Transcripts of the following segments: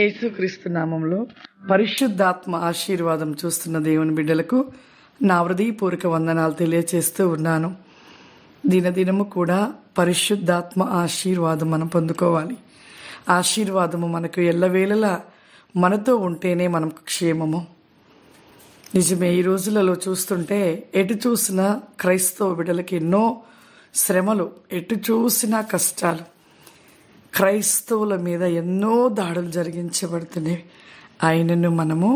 యేసుక్రీస్తు నామంలో పరిశుద్ధాత్మ ఆశీర్వాదం చూస్తున్న దేవుని బిడ్డలకు నా హృదయపూర్వక వందనాలు తెలియచేస్తూ ఉన్నాను. దినదినము కూడా పరిశుద్ధాత్మ ఆశీర్వాదం మనం పొందుకోవాలి. ఆశీర్వాదము మనకు ఎల్లవేళలా మనతో ఉంటేనే మనకు క్షేమము. నిజమే, ఈ రోజులలో చూస్తుంటే ఎటు చూసినా క్రైస్తవ బిడ్డలకి ఎన్నో శ్రమలు, ఎటు చూసినా కష్టాలు, క్రైస్తవుల మీద ఎన్నో దాడులు జరిగించబడుతున్నాయి. ఆయనను మనము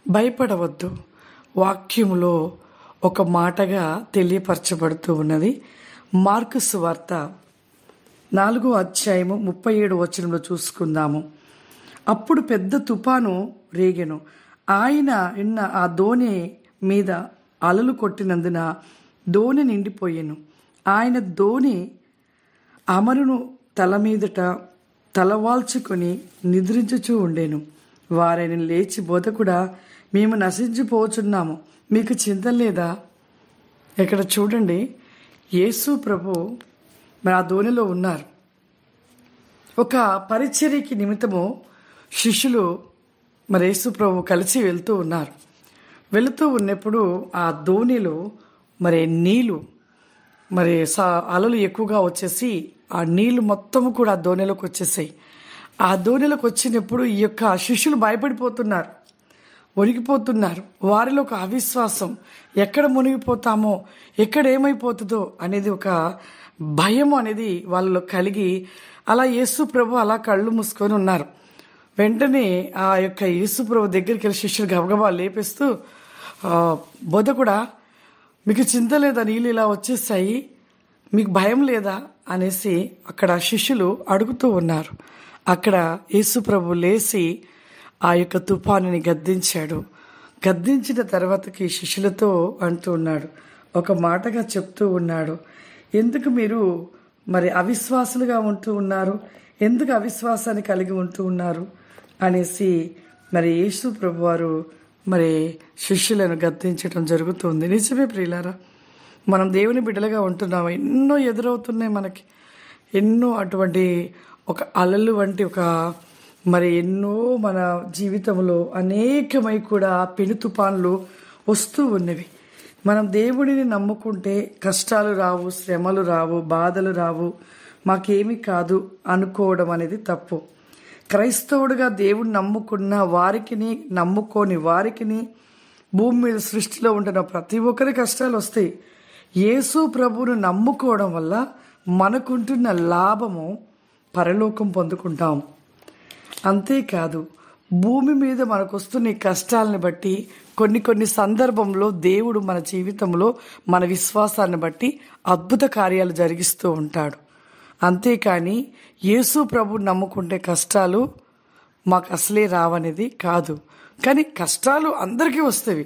భయపడవద్దు. వాక్యములో ఒక మాటగా తెలియపరచబడుతూ ఉన్నది. మార్కు సువార్త 4వ అధ్యాయము 37వ వచనంలో చూసుకుందాము. అప్పుడు పెద్ద తుఫాను రేగెను. ఆయన ఉన్న ఆ దోణి మీద అలలు కొట్టినందున దోణి నిండిపోయెను. ఆయన దోణి అమరును తల మీదట తలవాల్చుకొని నిద్రించుచూ ఉండేను. వారైన లేచి, బోధకుడా, మేము నశించిపోచున్నాము, మీకు చింత లేదా? ఇక్కడ చూడండి, యేసు ప్రభు మరి ఆ దోణిలో ఉన్నారు. ఒక పరిచర్యకి నిమిత్తము శిష్యులు మరి యేసు ప్రభు కలిసి వెళ్తూ ఉన్నారు. వెళుతూ ఉన్నప్పుడు ఆ దోణిలో మరి నీళ్లు, మరి అలలు ఎక్కువగా వచ్చేసి ఆ నీళ్లు మొత్తము కూడా ఆ దోణిలోకి వచ్చేసాయి. ఆ దోణిలోకి వచ్చినప్పుడు ఈ యొక్క శిష్యులు భయపడిపోతున్నారు, ఒరిగిపోతున్నారు. వారిలో ఒక అవిశ్వాసం, ఎక్కడ మునిగిపోతామో, ఎక్కడ ఏమైపోతుందో అనేది ఒక భయం అనేది వాళ్ళలో కలిగి అలా యేసు ప్రభు అలా కళ్ళు మూసుకొని ఉన్నారు. వెంటనే ఆ యొక్క యేసు ప్రభు దగ్గరికి వెళ్ళి శిష్యులు గబగబా లేపేస్తూ, బోధకుడా, మీకు చింత లేదా? నీళ్ళు ఇలా వచ్చేసాయి, మీకు భయం లేదా అనేసి అక్కడ శిష్యులు అడుగుతూ ఉన్నారు. అక్కడ యేసు ప్రభు లేచి ఆ యొక్క తుఫానుని గద్దించాడు. గద్దించిన తర్వాతకి శిష్యులతో అంటూ ఉన్నాడు, ఒక మాటగా చెప్తూ ఉన్నాడు, ఎందుకు మీరు మరి అవిశ్వాసులుగా ఉంటూ ఉన్నారు? ఎందుకు అవిశ్వాసాన్ని కలిగి ఉంటూ ఉన్నారు అనేసి మరి యేసు ప్రభు వారు మరి శిష్యులను గద్దించడం జరుగుతుంది. నిజమే ప్రియులారా, మనం దేవుని బిడ్డలుగా ఉంటున్నాము. ఎన్నో ఎదురవుతున్నాయి మనకి, ఎన్నో అటువంటి ఒక అలలు వంటి ఒక మరి ఎన్నో మన జీవితంలో అనేకమై కూడా పెను తుఫాన్లు వస్తూ ఉన్నవి. మనం దేవుడిని నమ్ముకుంటే కష్టాలు రావు, శ్రమలు రావు, బాధలు రావు, మాకేమీ కాదు అనుకోవడం అనేది తప్పు. క్రైస్తవుడిగా దేవుడిని నమ్ముకున్న వారికిని, నమ్ముకోని వారికిని, భూమి మీద సృష్టిలో ఉంటున్న ప్రతి ఒక్కరి కష్టాలు వస్తాయి. యేసు ప్రభువును నమ్ముకోవడం వల్ల మనకుంటున్న లాభము పరలోకం పొందుకుంటాం. అంతేకాదు, భూమి మీద మనకు వస్తున్న ఈ కష్టాలను బట్టి కొన్ని సందర్భంలో దేవుడు మన జీవితంలో మన విశ్వాసాన్ని బట్టి అద్భుత కార్యాలు జరిగిస్తూ ఉంటాడు. అంతేకాని యేసు ప్రభువు నమ్ముకుంటే కష్టాలు మాకు అసలే రావనేది కాదు. కానీ కష్టాలు అందరికీ వస్తాయి.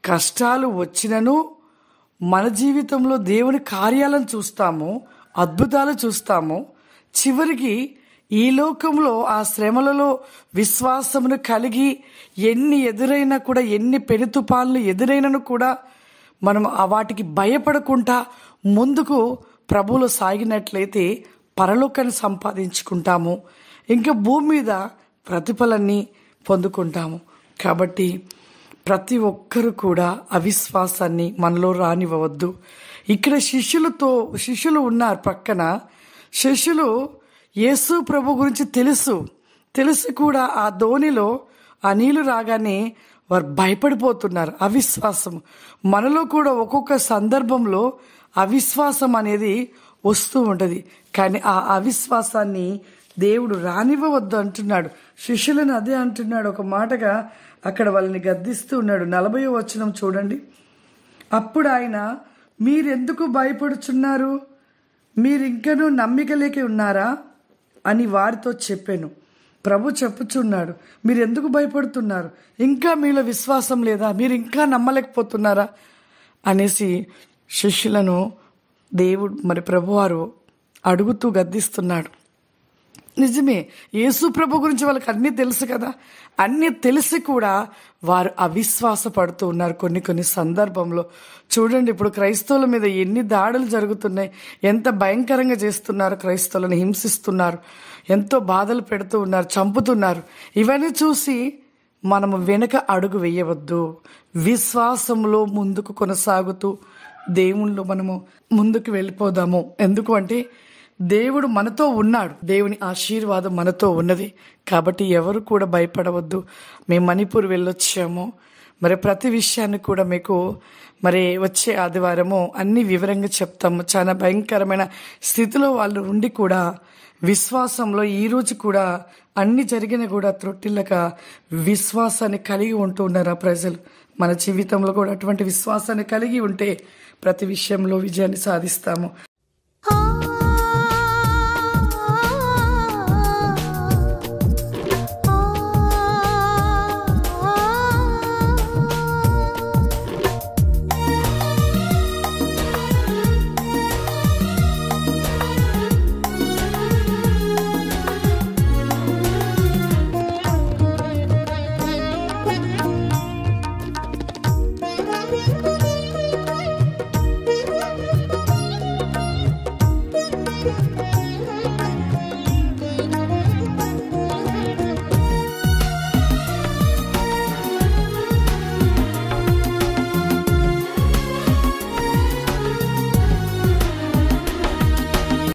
కష్టాలు వచ్చినను మన జీవితంలో దేవుని కార్యాలను చూస్తాము, అద్భుతాలు చూస్తాము. చివరికి ఈ లోకంలో ఆ శ్రమలలో విశ్వాసమును కలిగి ఎన్ని ఎదురైనా కూడా, ఎన్ని పెను తుఫాన్లు ఎదురైనను కూడా మనం వాటికి భయపడకుండా ముందుకు ప్రభువులో సాగినట్లయితే పరలోకాన్ని సంపాదించుకుంటాము, ఇంకా భూమి మీద ప్రతిఫలాన్ని పొందుకుంటాము. కాబట్టి ప్రతి ఒక్కరు కూడా అవిశ్వాసాన్ని మనలో రానివ్వవద్దు. ఇక్కడ శిష్యులు ఉన్నారు పక్కన. శిష్యులు యేసు ప్రభు గురించి తెలిసి కూడా ఆ దోణిలో ఆ నీళ్లు రాగానే వారు భయపడిపోతున్నారు. అవిశ్వాసం మనలో కూడా ఒక్కొక్క సందర్భంలో అవిశ్వాసం అనేది వస్తూ ఉంటుంది. కానీ ఆ అవిశ్వాసాన్ని దేవుడు రానివ్వవద్దు అంటున్నాడు. శిష్యులను అదే అంటున్నాడు. ఒక మాటగా అక్కడ వాళ్ళని గద్దిస్తూ ఉన్నాడు. 40వ వచనం చూడండి. అప్పుడు ఆయన, మీరెందుకు భయపడుచున్నారు? మీరింకనూ నమ్మిక లేక ఉన్నారా అని వారితో చెప్పాను. ప్రభు చెప్పుచున్నాడు, మీరెందుకు భయపడుతున్నారు? ఇంకా మీలో విశ్వాసం లేదా? మీరు ఇంకా నమ్మలేకపోతున్నారా అనేసి శిష్యులను దేవుడు మరి ప్రభువారు అడుగుతూ గద్దిస్తున్నాడు. నిజమే, యేసు ప్రభు గురించి వాళ్ళకి అన్నీ తెలుసు కదా. అన్నీ తెలిసి కూడా వారు అవిశ్వాస పడుతూ ఉన్నారు కొన్ని సందర్భంలో. చూడండి, ఇప్పుడు క్రైస్తవుల మీద ఎన్ని దాడులు జరుగుతున్నాయి, ఎంత భయంకరంగా చేస్తున్నారు, క్రైస్తవులను హింసిస్తున్నారు, ఎంతో బాధలు పెడుతూ ఉన్నారు, చంపుతున్నారు. ఇవన్నీ చూసి మనము వెనక అడుగు వేయవద్దు. విశ్వాసంలో ముందుకు కొనసాగుతూ దేవునిలో మనము ముందుకు వెళ్ళిపోదాము. ఎందుకు అంటే దేవుడు మనతో ఉన్నాడు, దేవుని ఆశీర్వాదం మనతో ఉన్నది. కాబట్టి ఎవరు కూడా భయపడవద్దు. మేము మణిపూర్ వెళ్ళొచ్చాము. మరి ప్రతి విషయాన్ని కూడా మీకు మరి వచ్చే ఆదివారము అన్ని వివరంగా చెప్తాము. చాలా భయంకరమైన స్థితిలో వాళ్ళు ఉండి కూడా విశ్వాసంలో ఈరోజు కూడా అన్ని జరిగిన కూడా త్రొట్టిల్లక విశ్వాసాన్ని కలిగి ఉంటూ ఉన్నారు ఆ ప్రజలు. మన జీవితంలో కూడా అటువంటి విశ్వాసాన్ని కలిగి ఉంటే ప్రతి విషయంలో విజయాన్ని సాధిస్తాము.